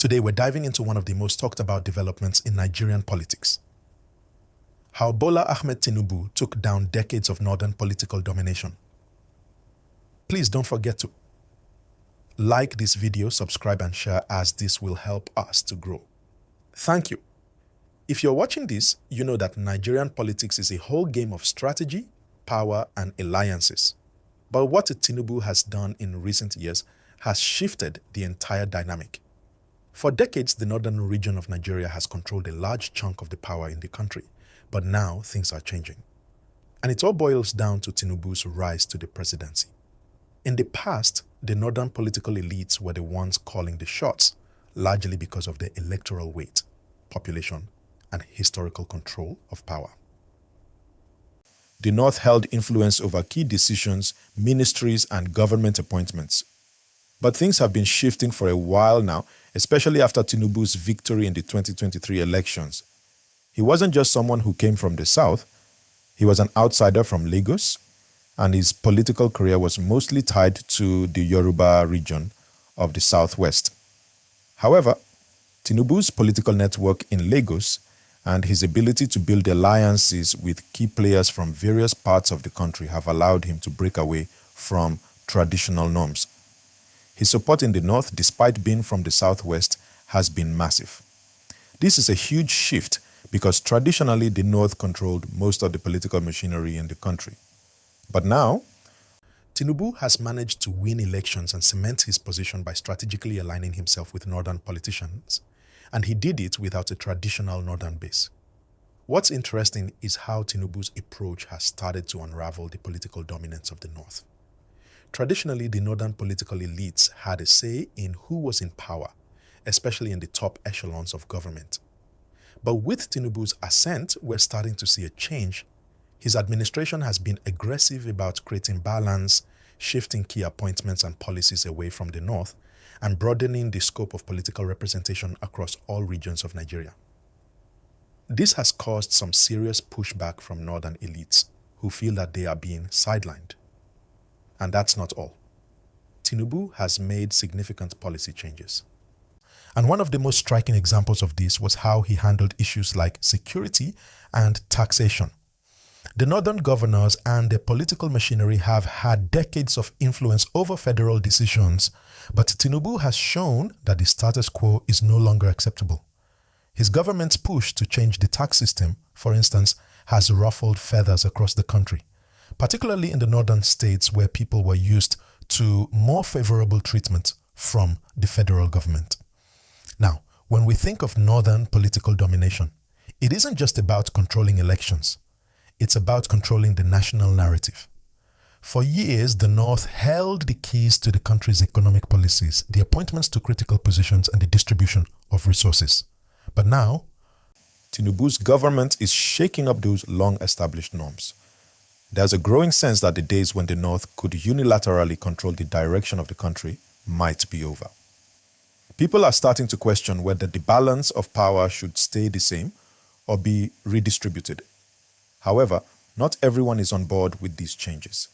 Today, we're diving into one of the most talked about developments in Nigerian politics. How Bola Ahmed Tinubu took down decades of northern political domination. Please don't forget to like this video, subscribe and share, as this will help us to grow. Thank you. If you're watching this, you know that Nigerian politics is a whole game of strategy, power and alliances. But what Tinubu has done in recent years has shifted the entire dynamic. For decades, the northern region of Nigeria has controlled a large chunk of the power in the country, but now things are changing. And it all boils down to Tinubu's rise to the presidency. In the past, the northern political elites were the ones calling the shots, largely because of their electoral weight, population, and historical control of power. The North held influence over key decisions, ministries, and government appointments. But things have been shifting for a while now, especially after Tinubu's victory in the 2023 elections. He wasn't just someone who came from the South. He was an outsider from Lagos, and his political career was mostly tied to the Yoruba region of the Southwest. However, Tinubu's political network in Lagos and his ability to build alliances with key players from various parts of the country have allowed him to break away from traditional norms. His support in the North, despite being from the Southwest, has been massive. This is a huge shift because traditionally the North controlled most of the political machinery in the country. But now, Tinubu has managed to win elections and cement his position by strategically aligning himself with northern politicians, and he did it without a traditional northern base. What's interesting is how Tinubu's approach has started to unravel the political dominance of the North. Traditionally, the northern political elites had a say in who was in power, especially in the top echelons of government. But with Tinubu's ascent, we're starting to see a change. His administration has been aggressive about creating balance, shifting key appointments and policies away from the North, and broadening the scope of political representation across all regions of Nigeria. This has caused some serious pushback from northern elites who feel that they are being sidelined. And that's not all. Tinubu has made significant policy changes. And one of the most striking examples of this was how he handled issues like security and taxation. The northern governors and the political machinery have had decades of influence over federal decisions, but Tinubu has shown that the status quo is no longer acceptable. His government's push to change the tax system, for instance, has ruffled feathers across the country, particularly in the northern states where people were used to more favorable treatment from the federal government. Now, when we think of northern political domination, it isn't just about controlling elections. It's about controlling the national narrative. For years, the North held the keys to the country's economic policies, the appointments to critical positions, and the distribution of resources. But now, Tinubu's government is shaking up those long-established norms. There's a growing sense that the days when the North could unilaterally control the direction of the country might be over. People are starting to question whether the balance of power should stay the same or be redistributed. However, not everyone is on board with these changes.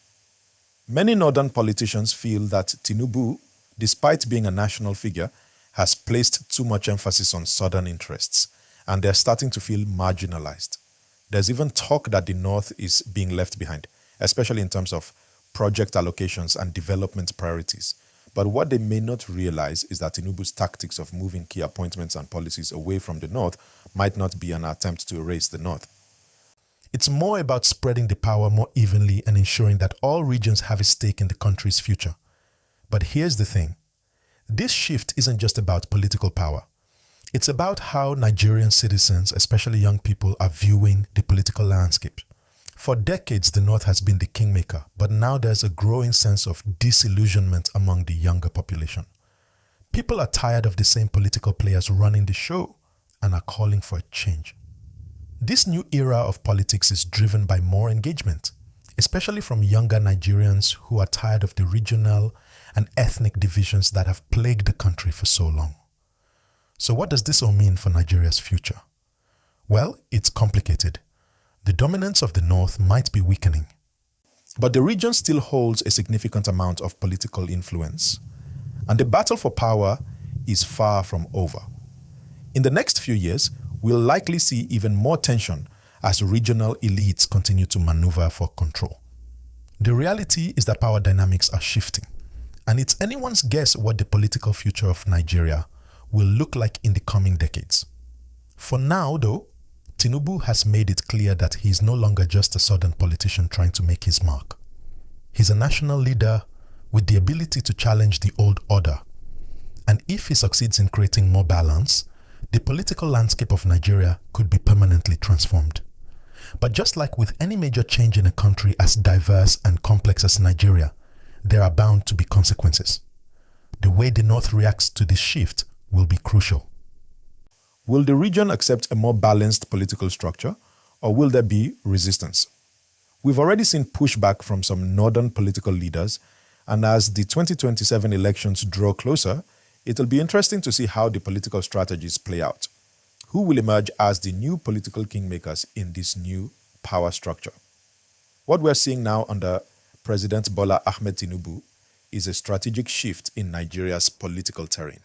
Many northern politicians feel that Tinubu, despite being a national figure, has placed too much emphasis on southern interests, and they're starting to feel marginalized. There's even talk that the North is being left behind, especially in terms of project allocations and development priorities. But what they may not realize is that Tinubu's tactics of moving key appointments and policies away from the North might not be an attempt to erase the North. It's more about spreading the power more evenly and ensuring that all regions have a stake in the country's future. But here's the thing. This shift isn't just about political power. It's about how Nigerian citizens, especially young people, are viewing the political landscape. For decades, the North has been the kingmaker, but now there's a growing sense of disillusionment among the younger population. People are tired of the same political players running the show and are calling for a change. This new era of politics is driven by more engagement, especially from younger Nigerians who are tired of the regional and ethnic divisions that have plagued the country for so long. So what does this all mean for Nigeria's future? Well, it's complicated. The dominance of the North might be weakening, but the region still holds a significant amount of political influence. And the battle for power is far from over. In the next few years, we'll likely see even more tension as regional elites continue to maneuver for control. The reality is that power dynamics are shifting, and it's anyone's guess what the political future of Nigeria will look like in the coming decades. For now, though, Tinubu has made it clear that he is no longer just a southern politician trying to make his mark. He's a national leader with the ability to challenge the old order. And if he succeeds in creating more balance, the political landscape of Nigeria could be permanently transformed. But just like with any major change in a country as diverse and complex as Nigeria, there are bound to be consequences. The way the North reacts to this shift will be crucial. Will the region accept a more balanced political structure, or will there be resistance? We've already seen pushback from some northern political leaders, and as the 2027 elections draw closer, it'll be interesting to see how the political strategies play out. Who will emerge as the new political kingmakers in this new power structure? What we're seeing now under President Bola Ahmed Tinubu is a strategic shift in Nigeria's political terrain.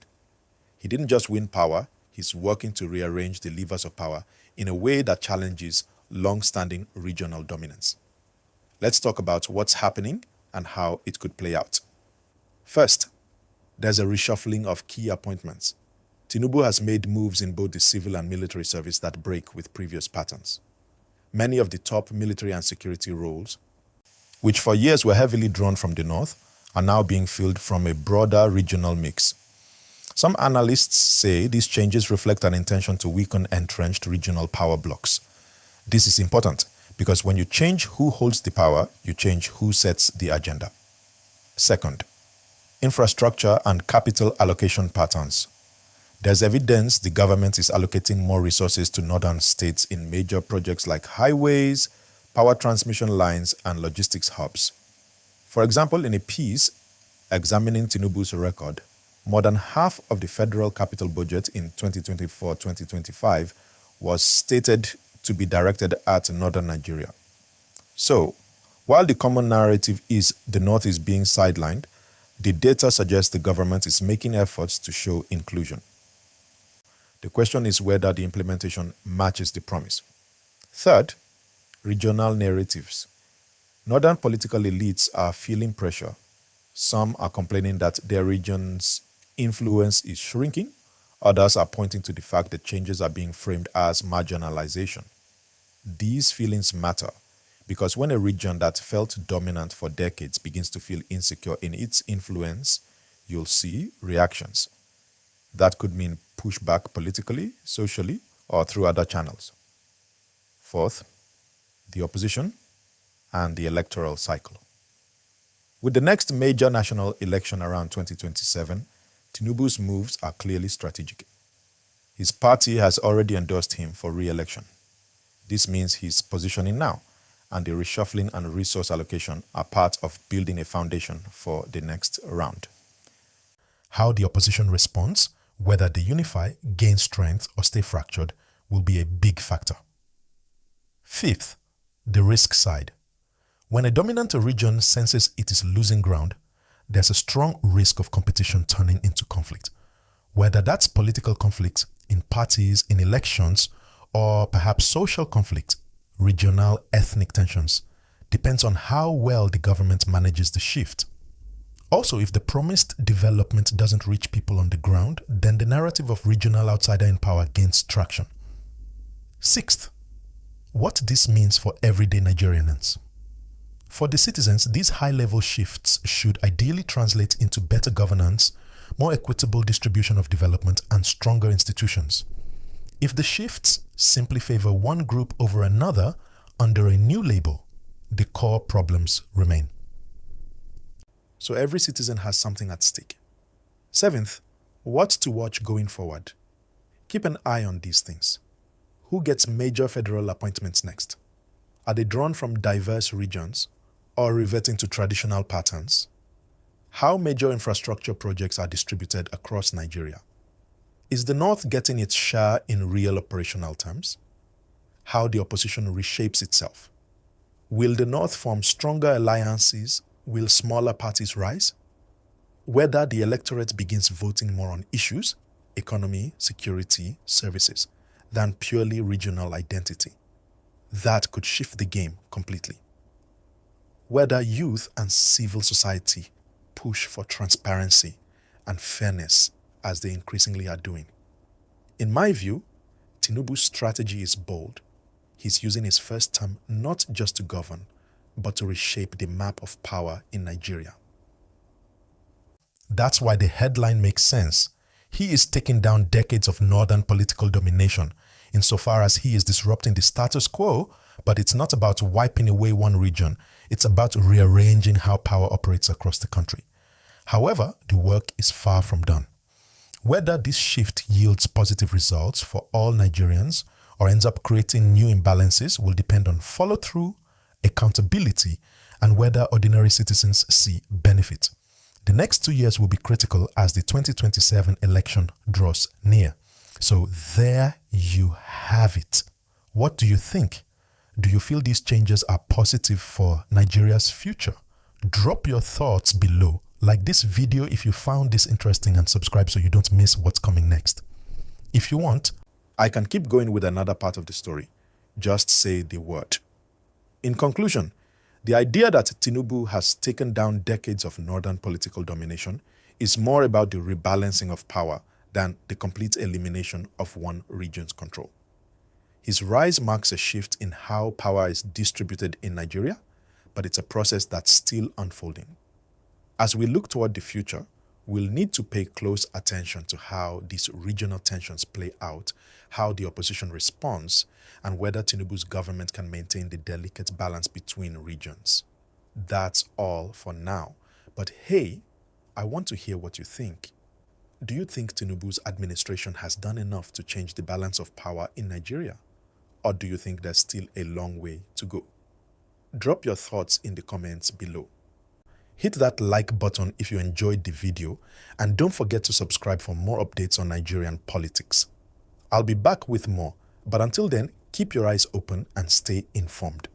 He didn't just win power, he's working to rearrange the levers of power in a way that challenges long-standing regional dominance. Let's talk about what's happening and how it could play out. First, there's a reshuffling of key appointments. Tinubu has made moves in both the civil and military service that break with previous patterns. Many of the top military and security roles, which for years were heavily drawn from the north, are now being filled from a broader regional mix. Some analysts say these changes reflect an intention to weaken entrenched regional power blocks. This is important because when you change who holds the power, you change who sets the agenda. Second, infrastructure and capital allocation patterns. There's evidence the government is allocating more resources to northern states in major projects like highways, power transmission lines, and logistics hubs. For example, in a piece examining Tinubu's record, more than half of the federal capital budget in 2024-2025 was stated to be directed at northern Nigeria. So, while the common narrative is the north is being sidelined, the data suggests the government is making efforts to show inclusion. The question is whether the implementation matches the promise. Third, regional narratives. Northern political elites are feeling pressure. Some are complaining that their region's influence is shrinking. Others are pointing to the fact that changes are being framed as marginalization. These feelings matter because when a region that felt dominant for decades begins to feel insecure in its influence, you'll see reactions. That could mean pushback politically, socially, or through other channels. Fourth, the opposition and the electoral cycle. With the next major national election around 2027, Tinubu's moves are clearly strategic. His party has already endorsed him for re-election. This means he's positioning now, and the reshuffling and resource allocation are part of building a foundation for the next round. How the opposition responds, whether they unify, gain strength, or stay fractured, will be a big factor. Fifth, the risk side. When a dominant region senses it is losing ground, there's a strong risk of competition turning into conflict. Whether that's political conflict in parties, in elections, or perhaps social conflict, regional ethnic tensions, depends on how well the government manages the shift. Also, if the promised development doesn't reach people on the ground, then the narrative of regional outsider in power gains traction. Sixth, what this means for everyday Nigerians. For the citizens, these high-level shifts should ideally translate into better governance, more equitable distribution of development, and stronger institutions. If the shifts simply favor one group over another under a new label, the core problems remain. So every citizen has something at stake. Seventh, what to watch going forward. Keep an eye on these things. Who gets major federal appointments next? Are they drawn from diverse regions or reverting to traditional patterns? How major infrastructure projects are distributed across Nigeria? Is the North getting its share in real operational terms? How the opposition reshapes itself? Will the North form stronger alliances? Will smaller parties rise? whether the electorate begins voting more on issues, economy, security, services, than purely regional identity. That could shift the game completely. Whether youth and civil society push for transparency and fairness as they increasingly are doing. In my view, Tinubu's strategy is bold. He's using his first term not just to govern, but to reshape the map of power in Nigeria. That's why the headline makes sense. He is taking down decades of northern political domination insofar as he is disrupting the status quo, but it's not about wiping away one region. It's about rearranging how power operates across the country. However, the work is far from done. Whether this shift yields positive results for all Nigerians or ends up creating new imbalances will depend on follow-through, accountability, and whether ordinary citizens see benefit. The next 2 years will be critical as the 2027 election draws near. So there you have it. What do you think? Do you feel these changes are positive for Nigeria's future? Drop your thoughts below. Like this video if you found this interesting and subscribe so you don't miss what's coming next. If you want, I can keep going with another part of the story. Just say the word. In conclusion, the idea that Tinubu has taken down decades of northern political domination is more about the rebalancing of power than the complete elimination of one region's control. His rise marks a shift in how power is distributed in Nigeria, but it's a process that's still unfolding. As we look toward the future, we'll need to pay close attention to how these regional tensions play out, how the opposition responds, and whether Tinubu's government can maintain the delicate balance between regions. That's all for now. But hey, I want to hear what you think. Do you think Tinubu's administration has done enough to change the balance of power in Nigeria? Or do you think there's still a long way to go? Drop your thoughts in the comments below. Hit that like button if you enjoyed the video, and don't forget to subscribe for more updates on Nigerian politics. I'll be back with more, but until then, keep your eyes open and stay informed.